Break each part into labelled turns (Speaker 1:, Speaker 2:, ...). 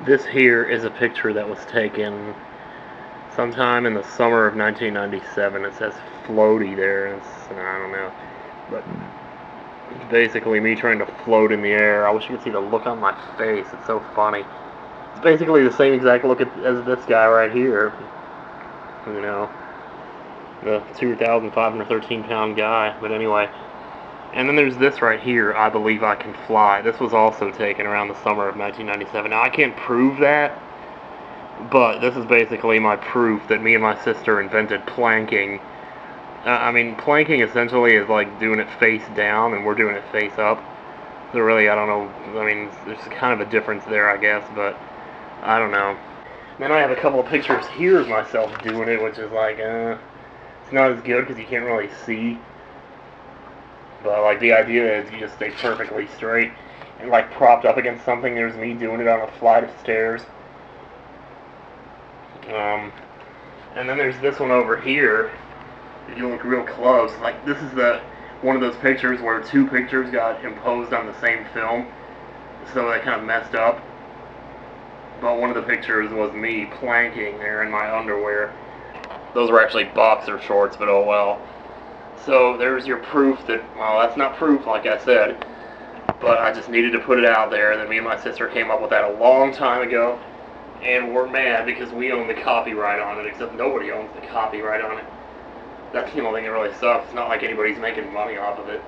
Speaker 1: This here is a picture that was taken sometime in the summer of 1997. It says floaty there, and I don't know. But it's basically me trying to float in the air. I wish you could see the look on my face. It's so funny. It's basically the same exact look as this guy right here. You know, the 2,513 pound guy. But anyway. And then there's this right here, I Believe I Can Fly. This was also taken around the summer of 1997. Now, I can't prove that, but this is basically my proof that me and my sister invented planking. I mean, planking essentially is like doing it face down, and we're doing it face up. So really, I don't know. I mean, there's kind of a difference there, I guess, but I don't know. Then I have a couple of pictures here of myself doing it, which is like, it's not as good because you can't really see. But like the idea is you just stay perfectly straight and like propped up against something. There's me doing it on a flight of stairs. And then there's this one over here. If you look real close, like this is one of those pictures where two pictures got imposed on the same film, so they kind of messed up. But one of the pictures was me planking there in my underwear. Those were actually boxer shorts, but oh well. So there's your proof that, well, that's not proof, like I said, but I just needed to put it out there that me and my sister came up with that a long time ago, and we're mad because we own the copyright on it, except nobody owns the copyright on it. That's the only thing that really sucks. It's not like anybody's making money off of it.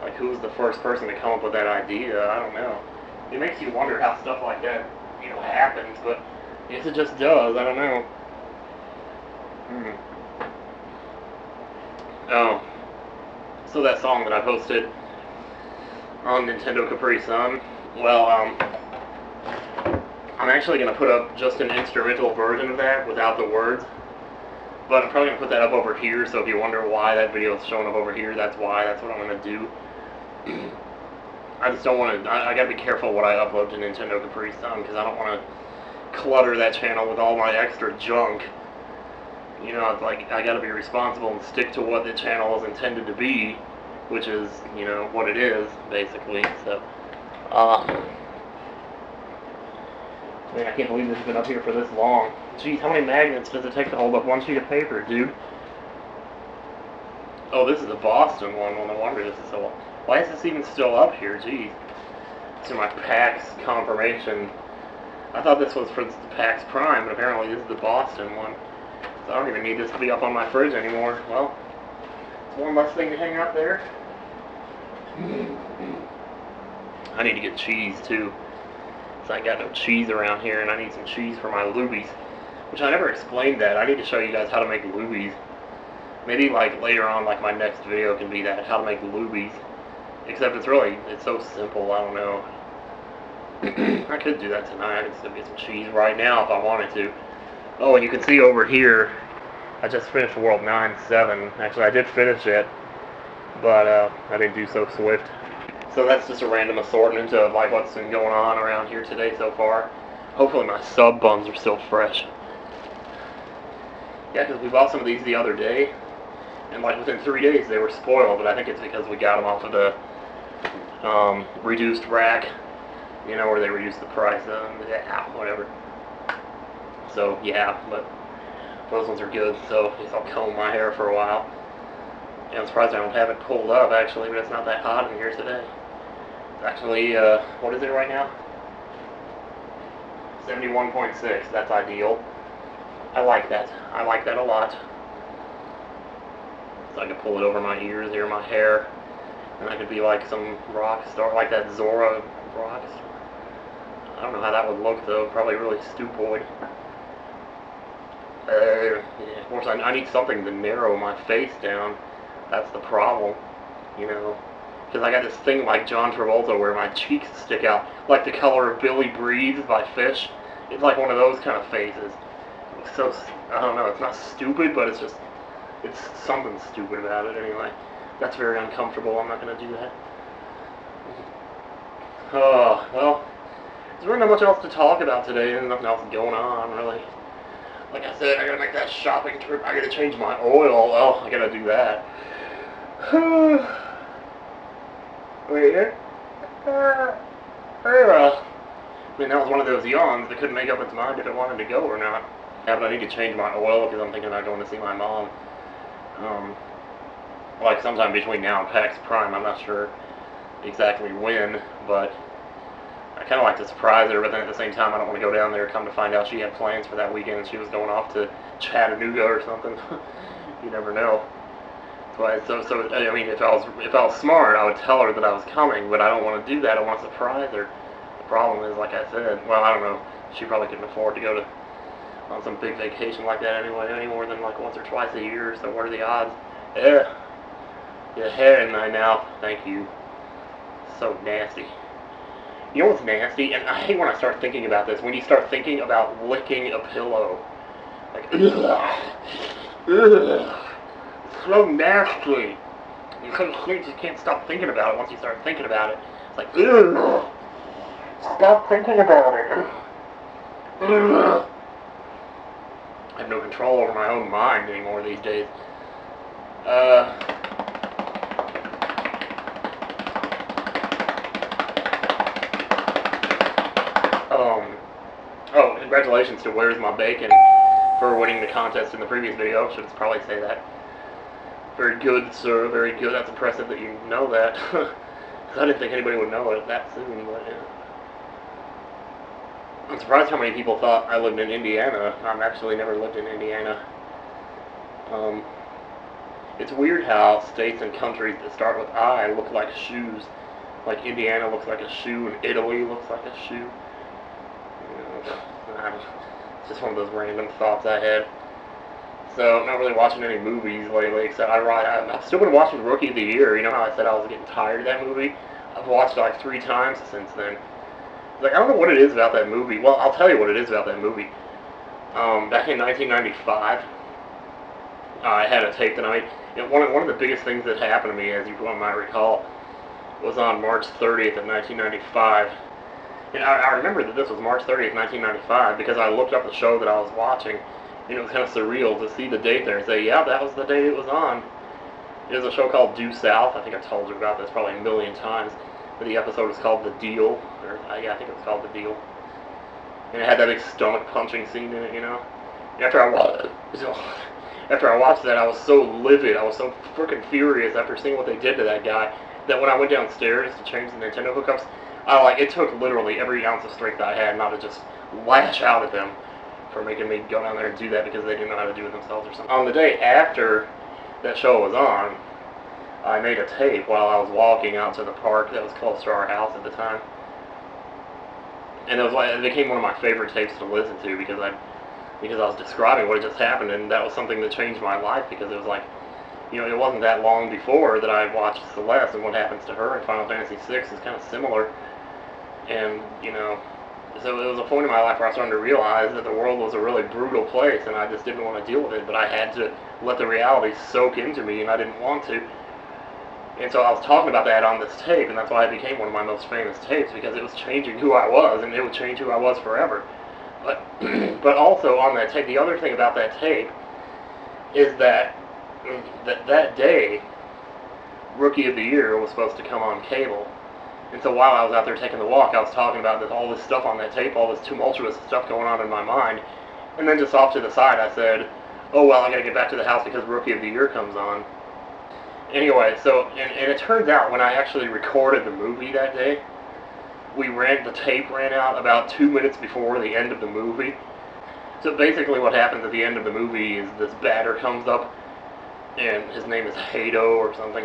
Speaker 1: Like, who was the first person to come up with that idea? I don't know. It makes you wonder how stuff like that, happens, but I guess it just does. I don't know. Oh, so that song that I posted on Nintendo Capri Sun, well, I'm actually going to put up just an instrumental version of that without the words, but I'm probably going to put that up over here, so if you wonder why that video is showing up over here, that's why, that's what I'm going to do. I just don't want to, I got to be careful what I upload to Nintendo Capri Sun, because I don't want to clutter that channel with all my extra junk. It's like, I gotta be responsible and stick to what the channel is intended to be, which is, what it is, basically, so, man, I can't believe this has been up here for this long. Jeez, how many magnets does it take to hold up one sheet of paper, dude? Oh, this is a Boston one, well, no wonder this is so long. Why is this even still up here, jeez? It's in my PAX confirmation. I thought this was for the PAX Prime, but apparently this is the Boston one. I don't even need this to be up on my fridge anymore. Well, it's one less thing to hang out there. I need to get cheese too. So I got no cheese around here, and I need some cheese for my Lubies. Which I never explained that. I need to show you guys how to make Lubies. Maybe like later on, like my next video can be that, how to make Lubies. Except it's so simple, I don't know. I could do that tonight. I could still get some cheese right now if I wanted to. Oh, and you can see over here, I just finished World 9-7. Actually, I did finish it, but I didn't do so swift. So that's just a random assortment of like what's been going on around here today so far. Hopefully my sub buns are still fresh. Yeah, because we bought some of these the other day, and like within 3 days they were spoiled, but I think it's because we got them off of the reduced rack, where they reduced the price, whatever. So yeah, but those ones are good, so I guess I'll comb my hair for a while. Yeah, I'm surprised I don't have it pulled up actually, but it's not that hot in here today. It's actually, what is it right now? 71.6, that's ideal. I like that a lot. So I can pull it over my ears, here my hair, and I could be like some rock star, like that Zora rock star. I don't know how that would look though, probably really stupoid. Of course, I need something to narrow my face down. That's the problem, because I got this thing like John Travolta where my cheeks stick out, like the color of Billy Breathes by Fish. It's like one of those kind of faces. It's so, I don't know, it's not stupid, but it's something stupid about it anyway. That's very uncomfortable. I'm not going to do that. Oh, well, there's really not much else to talk about today. There's nothing else going on, really. Like I said, I gotta make that shopping trip. I gotta change my oil. Oh, I gotta do that. Wait, And that was one of those yawns that couldn't make up its mind if it wanted to go or not. Yeah, but I need to change my oil because I'm thinking about going to see my mom. Like sometime between now and PAX Prime. I'm not sure exactly when, but I kind of like to surprise her, but then at the same time I don't want to go down there. Come to find out she had plans for that weekend and she was going off to Chattanooga or something. You never know. So I mean, if I was smart, I would tell her that I was coming, but I don't want to do that. I want to surprise her. The problem is, like I said, well, I don't know. She probably couldn't afford to go on some big vacation like that anyway, any more than like once or twice a year. So what are the odds? Yeah, hair in my mouth. Thank you. So nasty. You know what's nasty? And I hate when I start thinking about this. When you start thinking about licking a pillow, like ugh. So nasty. You can't stop thinking about it once you start thinking about it. It's like, ugh. Stop thinking about it. Ugh. I have no control over my own mind anymore these days. Oh, congratulations to Where's My Bacon for winning the contest in the previous video. Should probably say that. Very good, sir. Very good. That's impressive that you know that. I didn't think anybody would know it that soon, but yeah. I'm surprised how many people thought I lived in Indiana. I've actually never lived in Indiana. It's weird how states and countries that start with I look like shoes. Like Indiana looks like a shoe, and Italy looks like a shoe. It's just one of those random thoughts I had. So, I'm not really watching any movies lately, except I've still been watching Rookie of the Year. You know how I said I was getting tired of that movie? I've watched it like 3 times since then. Like, I don't know what it is about that movie. Well, I'll tell you what it is about that movie. Back in 1995, I had a tape tonight. One of the biggest things that happened to me, as you might recall, was on March 30th of 1995. And I remember that this was March 30th, 1995, because I looked up the show that I was watching, and it was kind of surreal to see the date there and say, yeah, that was the date it was on. It was a show called Due South. I think I've told you about this probably a million times. But the episode was called The Deal. Yeah, I think it was called The Deal. And it had that big stomach punching scene in it, you know? After I watched that, I was so livid. I was so freaking furious after seeing what they did to that guy that when I went downstairs to change the Nintendo hookups, it took literally every ounce of strength I had not to just lash out at them for making me go down there and do that because they didn't know how to do it themselves or something. On the day after that show was on, I made a tape while I was walking out to the park that was close to our house at the time. And it became one of my favorite tapes to listen to because I was describing what had just happened, and that was something that changed my life because it was like, it wasn't that long before that I watched Celeste, and what happens to her in Final Fantasy VI is kind of similar. And, so it was a point in my life where I started to realize that the world was a really brutal place, and I just didn't want to deal with it, but I had to let the reality soak into me, and I didn't want to. And so I was talking about that on this tape, and that's why it became one of my most famous tapes, because it was changing who I was, and it would change who I was forever. But also on that tape, the other thing about that tape is that day, Rookie of the Year was supposed to come on cable. And so while I was out there taking the walk, I was talking about all this stuff on that tape, all this tumultuous stuff going on in my mind. And then just off to the side, I said, oh, well, I gotta get back to the house because Rookie of the Year comes on. Anyway, so, and it turns out when I actually recorded the movie that day, the tape ran out about 2 minutes before the end of the movie. So basically what happens at the end of the movie is this batter comes up, and his name is Hado or something.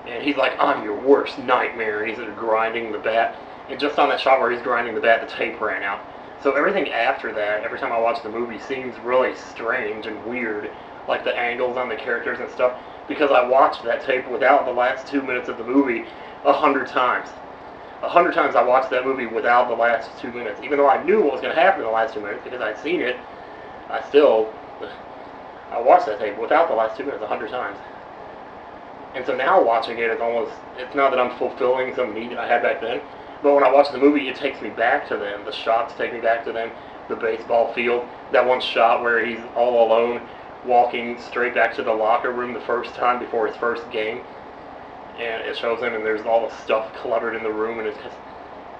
Speaker 1: And he's like, I'm your worst nightmare, and he's grinding the bat. And just on that shot where he's grinding the bat, the tape ran out. So everything after that, every time I watch the movie, seems really strange and weird. Like the angles on the characters and stuff. Because I watched that tape without the last 2 minutes of the movie 100 times. 100 times I watched that movie without the last 2 minutes. Even though I knew what was going to happen in the last 2 minutes because I'd seen it, I watched that tape without the last 2 minutes 100 times. And so now watching it, it's not that I'm fulfilling some need that I had back then, but when I watch the movie, it takes me back to them. The shots take me back to them. The baseball field, that one shot where he's all alone, walking straight back to the locker room the first time before his first game. And it shows him, and there's all the stuff cluttered in the room, and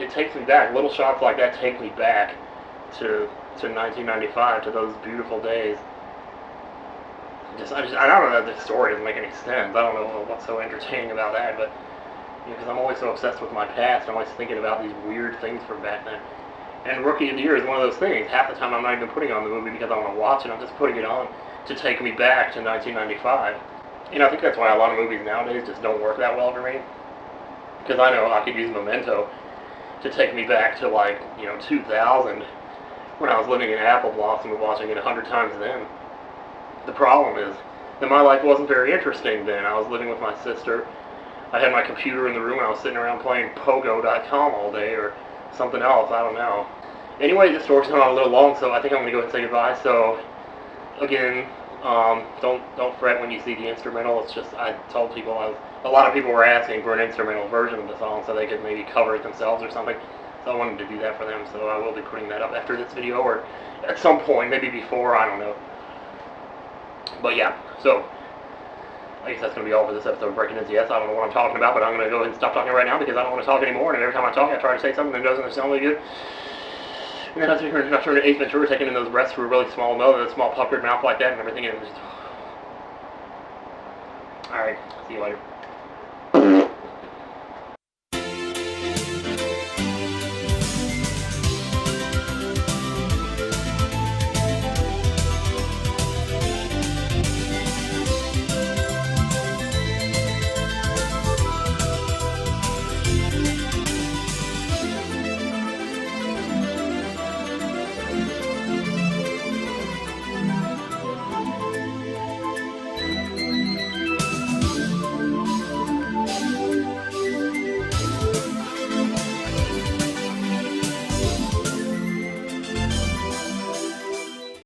Speaker 1: it takes me back. Little shots like that take me back to 1995, to those beautiful days. I don't know, the story doesn't make any sense. I don't know what's so entertaining about that, but because I'm always so obsessed with my past, I'm always thinking about these weird things from back then. And Rookie of the Year is one of those things. Half the time I'm not even putting on the movie because I want to watch it. I'm just putting it on to take me back to 1995. And I think that's why a lot of movies nowadays just don't work that well for me. Because I know I could use Memento to take me back to, like, 2000, when I was living in Apple Blossom and watching it 100 times then. The problem is that my life wasn't very interesting then. I was living with my sister. I had my computer in the room and I was sitting around playing Pogo.com all day or something else. I don't know. Anyway, this story's gone on a little long, so I think I'm going to go ahead and say goodbye. So, again, don't fret when you see the instrumental. It's just, I told people, a lot of people were asking for an instrumental version of the song so they could maybe cover it themselves or something. So I wanted to do that for them, so I will be putting that up after this video or at some point, maybe before, I don't know. But yeah, so I guess that's going to be all for this episode of Breaking NCS. I don't know what I'm talking about, but I'm going to go ahead and stop talking right now because I don't want to talk anymore, and every time I talk, I try to say something that doesn't sound really good. And then I turn to Ace Ventura taking in those breaths through a really small nose, a small puckered mouth like that and everything, and just... Alright, see you later.